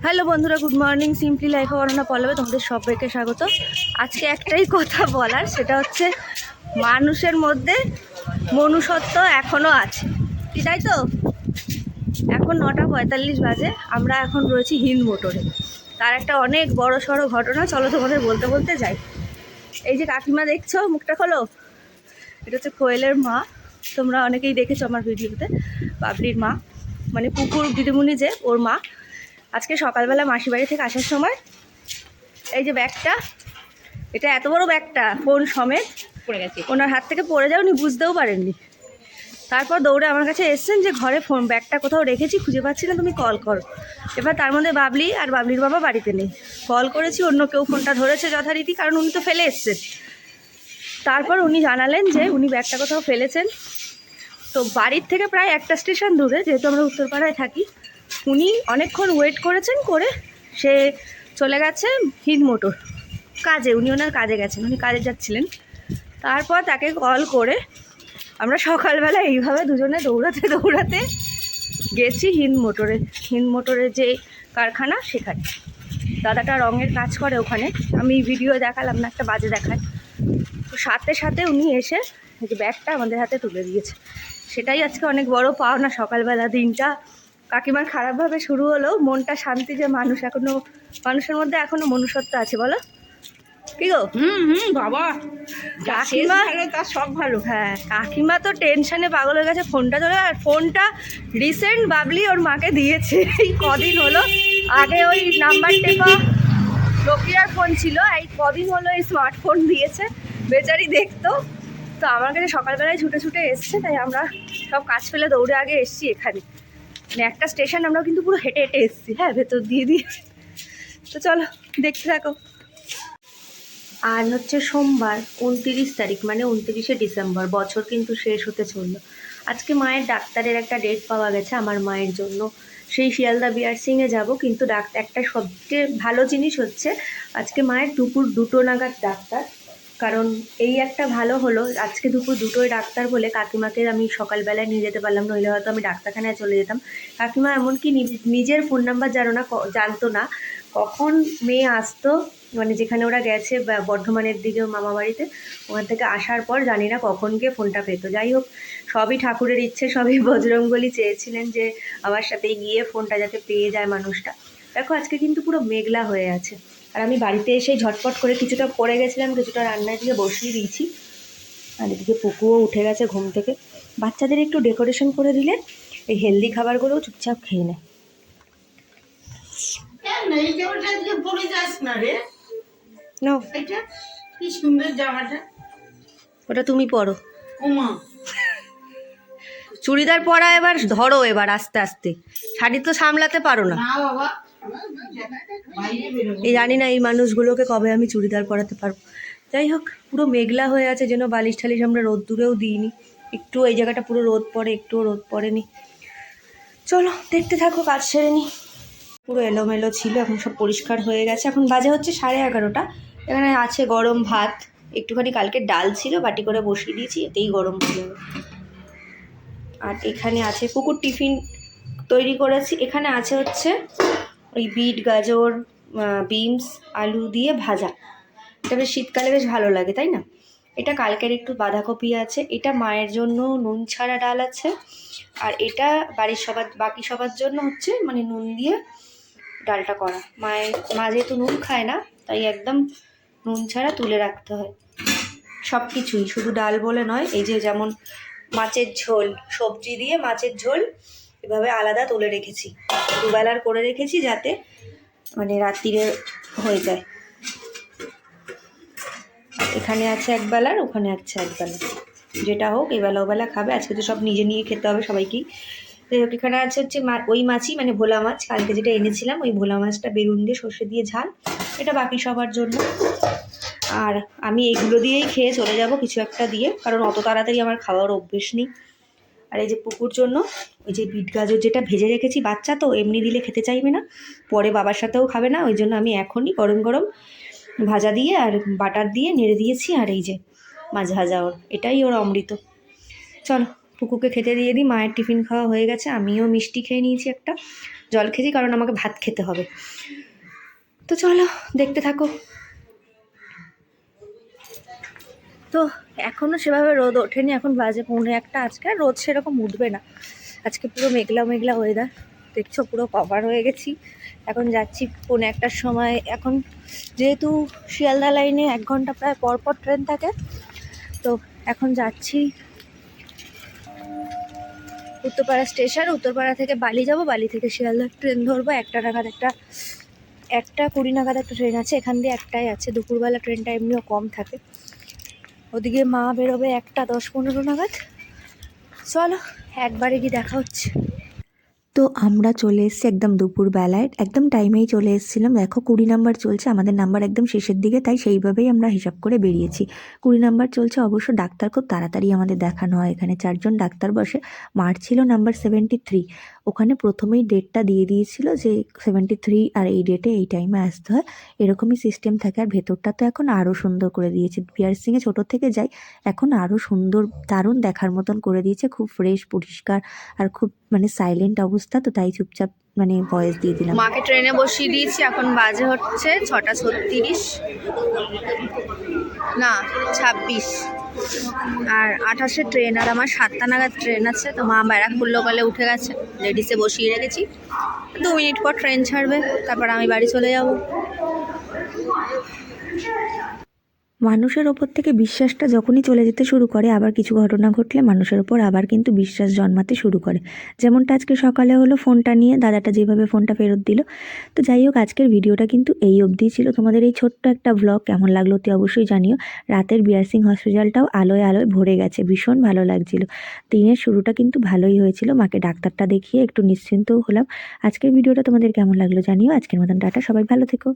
Hello বন্ধুরা, good morning. Simply লাইফে বর্ণনা পল্লবে তোমাদের সবাইকে স্বাগত। আজকে একটাই কথা বলার, সেটা হচ্ছে মানুষের মধ্যে মনুষ্যত্ব এখনও আছে, কি তাই তো? এখন 9:45 বাজে, আমরা এখন রয়েছি হিন্দ মোটরে। তার একটা অনেক বড় সড়ো ঘটনা, চলো তোমাদের বলতে বলতে যাই। এই যে কাকিমা দেখছো, মুখটা খোলো, এটা হচ্ছে কোয়েলের মা। তোমরা অনেকেই দেখেছো আমার ভিডিওতে, বাবলির মা, মানে পুকুর দিদিমণি যে, ওর মা। আজকে সকালবেলা মাসি বাড়ি থেকে আসার সময় এই যে ব্যাগটা, এটা এত বড় ব্যাগটা ফোন সমেত পড়ে গেছে, ওনার হাত থেকে পড়ে যাও, উনি বুঝতেও পারেননি। তারপর দৌড়ে আমার কাছে এসছেন যে ঘরে ফোন ব্যাগটা কোথাও রেখেছি, খুঁজে পাচ্ছি না, তুমি কল করো। এবার তার মধ্যে বাবলি আর বাবলির বাবা বাড়িতে নেই। কল করেছি, অন্য কেউ ফোনটা ধরেছে যথারীতি, কারণ উনি তো ফেলে এসছেন। তারপর উনি জানালেন যে উনি ব্যাগটা কোথাও ফেলেছেন। তো বাড়ির থেকে প্রায় একটা স্টেশন দূরে, যেহেতু আমরা উত্তরপাড়ায় থাকি, উনি অনেকক্ষণ ওয়েট করেছেন, করে সে চলে গেছে হিন্দ মোটর কাজে। উনি ওনার কাজে গেছেন, উনি কাজে যাচ্ছিলেন। তারপর তাকে কল করে আমরা সকালবেলা এইভাবে দুজনে দৌড়াতে দৌড়াতে গেছি হিন্দ মোটরে। হিন্দ মোটরের যে কারখানা, সেখানে দাদাটা রঙের কাজ করে ওখানে। আমি ভিডিও দেখালাম না, একটা বাজে দেখায়। তো সাথে সাথে উনি এসে এই যে ব্যাগটা আমাদের হাতে তুলে দিয়েছে। সেটাই আজকে অনেক বড় পাওনা। সকালবেলা দিনটা কাকিমার খারাপভাবে শুরু হলেও মনটা শান্তি, যে মানুষ এখনো, মানুষের মধ্যে এখনো মনুষ্যত্ব আছে। বলো কি গো? বাবা, কাকিমা তার সব ভালো। হ্যাঁ, কাকিমা তো টেনশনে পাগল হয়ে গেছে। ফোনটা চলে, আর ফোনটা রিসেন্ট বাবলি ওর মাকে দিয়েছে, এই কদিন হলো। আগে ওই নাম্বার টেপা নোকিয়ার ফোন ছিল, এই কদিন হলো এই স্মার্টফোন দিয়েছে। বেচারি দেখতো। তো আমার কাছে সকালবেলায় ছুটে ছুটে এসছে, তাই আমরা সব কাজ ফেলে দৌড়ে আগে এসছি এখানে। মানে একটা স্টেশন আমরা কিন্তু পুরো হেঁটে হেঁটে এসছি, হ্যাঁ, ভেতর দিয়ে দিয়ে। তো চলো দেখতে থাকো। আর হচ্ছে সোমবার 29 তারিখ, মানে 29শে ডিসেম্বর, বছর কিন্তু শেষ হতে চললো। আজকে মায়ের ডাক্তারের একটা ডেট পাওয়া গেছে আমার মায়ের জন্য। সেই শিয়ালদা বিআরসিংয়ে যাব, কিন্তু একটা সবচেয়ে ভালো জিনিস হচ্ছে আজকে মায়ের দুপুর 2টো নাগাদ ডাক্তার। কারণ এই একটা ভালো হলো, আজকে দুপুর 2টোয় ডাক্তার বলে কাকিমাকে আমি সকালবেলায় নিয়ে যেতে পারলাম, নইলে হয়তো আমি ডাক্তারখানায় চলে যেতাম। কাকিমা এমনকি নিজের ফোন নাম্বার জানতো না কখন মেয়ে আসতো, মানে যেখানে ওরা গেছে বর্ধমানের দিকে মামা বাড়িতে, ওখান থেকে আসার পর জানি না কখন গিয়ে ফোনটা পেতো। যাই হোক, সবই ঠাকুরের ইচ্ছে, সবই বজরংবলী চেয়েছিলেন যে আমার সাথে গিয়ে ফোনটা যাতে পেয়ে যায় মানুষটা। দেখো আজকে কিন্তু পুরো মেঘলা হয়ে আছে। আর আমি বাড়িতে এসে ঝটপট করে কিছুটা পড়ে গেছিলাম, কিছুটা রান্নার দিকে বসিয়ে দিয়েছি। আর এদিকে পুকুও উঠে গেছে ঘুম থেকে। বাচ্চাদের একটু ডেকোরেশন করে দিলে এই হেলদি খাবারগুলোও চুপচাপ খেয়ে নেয়। কি সুন্দর জামাটা, ওটা তুমি পরো। ওমা, চুড়িদার পরা এবার ধরো, এবার আস্তে আস্তে। শাড়ি তো সামলাতে পারো না। না বাবা, বাইরে বেরোবো। এই জানি না এই মানুষগুলোকে কবে আমি চুড়িদার পরাতে পারবো। যাই হোক, পুরো মেঘলা হয়ে আছে, যেন বালিশ ঠালিশ আমরা রোদ্দুরেও দিইনি। একটু এই জায়গাটা পুরো রোদ পড়ে, একটুও রোদ পড়েনি। চলো দেখতে থাকো, কাজ সেরে নি। পুরো এলোমেলো ছিল, এখন সব পরিষ্কার হয়ে গেছে। এখন বাজে হচ্ছে 11:30। এখানে আছে গরম ভাত, একটুখানি কালকে ডাল ছিল, বাটি করে বসিয়ে দিয়েছি, এতেই গরম হয়ে যাবে। আর এখানে আছে কুকুর টিফিন তৈরি করেছি। এখানে আছে হচ্ছে ওই বিট, গাজর, বিনস, আলু দিয়ে ভাজা। এটা বেশ শীতকালে বেশ ভালো লাগে, তাই না? এটা কালকের একটু বাঁধাকপি আছে। এটা মায়ের জন্য নুন ছাড়া ডাল আছে। আর এটা বাড়ির বাকি সবার জন্য হচ্ছে মানে নুন দিয়ে ডালটা করা। মা যেহেতু নুন খায় না, তাই একদম নুন ছাড়া তুলে রাখতে হয় সব কিছুই, শুধু ডাল বলে নয়। এই যে যেমন মাছের ঝোল, সবজি দিয়ে মাছের ঝোল এভাবে আলাদা তুলে রেখেছি, দুবেলার করে রেখেছি, যাতে মানে রাত্রিরে হয়ে যায়। এখানে আছে একবেলার, ওখানে আছে একবেলা, যেটা হোক এবেলা ওবেলা খাবে। আজকে তো সব নিজে নিয়ে খেতে হবে সবাইকেই। যাই হোক, এখানে আছে হচ্ছে ওই মাছই, মানে ভোলা মাছ, কালকে যেটা এনেছিলাম, ওই ভোলা মাছটা বেগুন দিয়ে সর্ষে দিয়ে ঝাল, এটা বাকি সবার জন্য। আর আমি এইগুলো দিয়েই খেয়ে চলে যাব, কিছু একটা দিয়ে, কারণ অত তাড়াতাড়ি আমার খাওয়ার অভ্যেস নেই। আর এই যে পুকুর জন্য ওই যে বিট গাজর যেটা ভেজে রেখেছি, বাচ্চা তো এমনি দিলে খেতে চাইবে না, পরে বাবার সাথেও খাবে না, ওই জন্য আমি এখনই গরম গরম ভাজা দিয়ে আর বাটার দিয়ে নেড়ে দিয়েছি। আর এই যে মাছ ভাজা, ওর এটাই ওর অমৃত। চলো পুকুকে খেতে দিয়ে দিই। মায়ের টিফিন খাওয়া হয়ে গেছে, আমিও মিষ্টি খেয়ে নিয়েছি, একটা জল খেয়েছি কারণ আমাকে ভাত খেতে হবে। তো চলো দেখতে থাকো। তো এখনও সেভাবে রোদ ওঠেনি, এখন বাজে 1:45। আজকে আর রোদ সেরকম উঠবে না, আজকে পুরো মেঘলা মেঘলা ওয়েদার। দেখছো পুরো কভার হয়ে গেছি। এখন যাচ্ছি 1:45টার সময়। এখন যেহেতু শিয়ালদা লাইনে 1 ঘন্টা প্রায় পর পর ট্রেন থাকে, তো এখন যাচ্ছি উত্তরপাড়া স্টেশন। উত্তরপাড়া থেকে বালি যাব, বালি থেকে শিয়ালদার ট্রেন ধরবো। 1টা নাগাদ 1:20 নাগাদ একটা ট্রেন আছে, এখান দিয়ে একটাই আছে। দুপুরবেলা ট্রেনটা এমনিও কম থাকে। ওদিকে মা বেরোবে 1:10-15 নাগাদ। চলো একবারে গিয়ে দেখা হচ্ছে। তো আমরা চলে এসেছি একদম দুপুরবেলায়, একদম টাইমেই চলে এসেছিলাম। দেখো 20 নাম্বার চলছে, আমাদের নাম্বার একদম শেষের দিকে, তাই সেইভাবেই আমরা হিসাব করে বেরিয়েছি। 20 নাম্বার চলছে। অবশ্য ডাক্তার খুব তাড়াতাড়ি আমাদের দেখানো হয়, এখানে 4 জন ডাক্তার বসে। মার ছিল নাম্বার 73, ওখানে প্রথমেই ডেটটা দিয়ে দিয়েছিল যে 73 আর এই ডেটে এই টাইমে আসতে হয়, এরকমই সিস্টেম থাকে। আর ভেতরটা তো এখন আরও সুন্দর করে দিয়েছে। পিয়ারসিংয়ে ছোটো থেকে যাই, এখন আরও সুন্দর দারুণ দেখার মতন করে দিয়েছে, খুব ফ্রেশ পরিষ্কার আর খুব মানে সাইলেন্ট অবস্থা। তো তাই চুপচাপ মানে ভয়েস দিয়ে দিলাম। মাকে ট্রেনে বসিয়ে দিয়েছি, এখন বাজে হচ্ছে 6:36 না 26, আর 28-এ ট্রেন। আর আমার 7টা নাগাদ ট্রেন আছে। তো মা ব্যারাকপুর লোকালে উঠে গেছে, লেডিসে বসিয়ে রেখেছি। 2 মিনিট পর ট্রেন ছাড়বে, তারপর আমি বাড়ি চলে যাব। মানুষের ওপর থেকে বিশ্বাসটা যখনই চলে যেতে শুরু করে, আবার কিছু ঘটনা ঘটলে মানুষের ওপর আবার কিন্তু বিশ্বাস জন্মাতে শুরু করে। যেমনটা আজকে সকালে হলো, ফোনটা নিয়ে দাদাটা যেভাবে ফোনটা ফেরত দিল। তো যাই হোক, আজকের ভিডিওটা কিন্তু এই অবধি ছিল। তোমাদের এই ছোট্ট একটা ব্লগ কেমন লাগলো অতি অবশ্যই জানিও। রাতের বিয়ারসিং হসপিটালটাও আলোয় আলোয় ভরে গেছে, ভীষণ ভালো লাগছিল। দিনের শুরুটা কিন্তু ভালোই হয়েছিল, মাকে ডাক্তারটা দেখিয়ে একটু নিশ্চিন্তও হলাম। আজকের ভিডিওটা তোমাদের কেমন লাগলো জানিও। আজকের মতন টাটা, সবাই ভালো থেকো।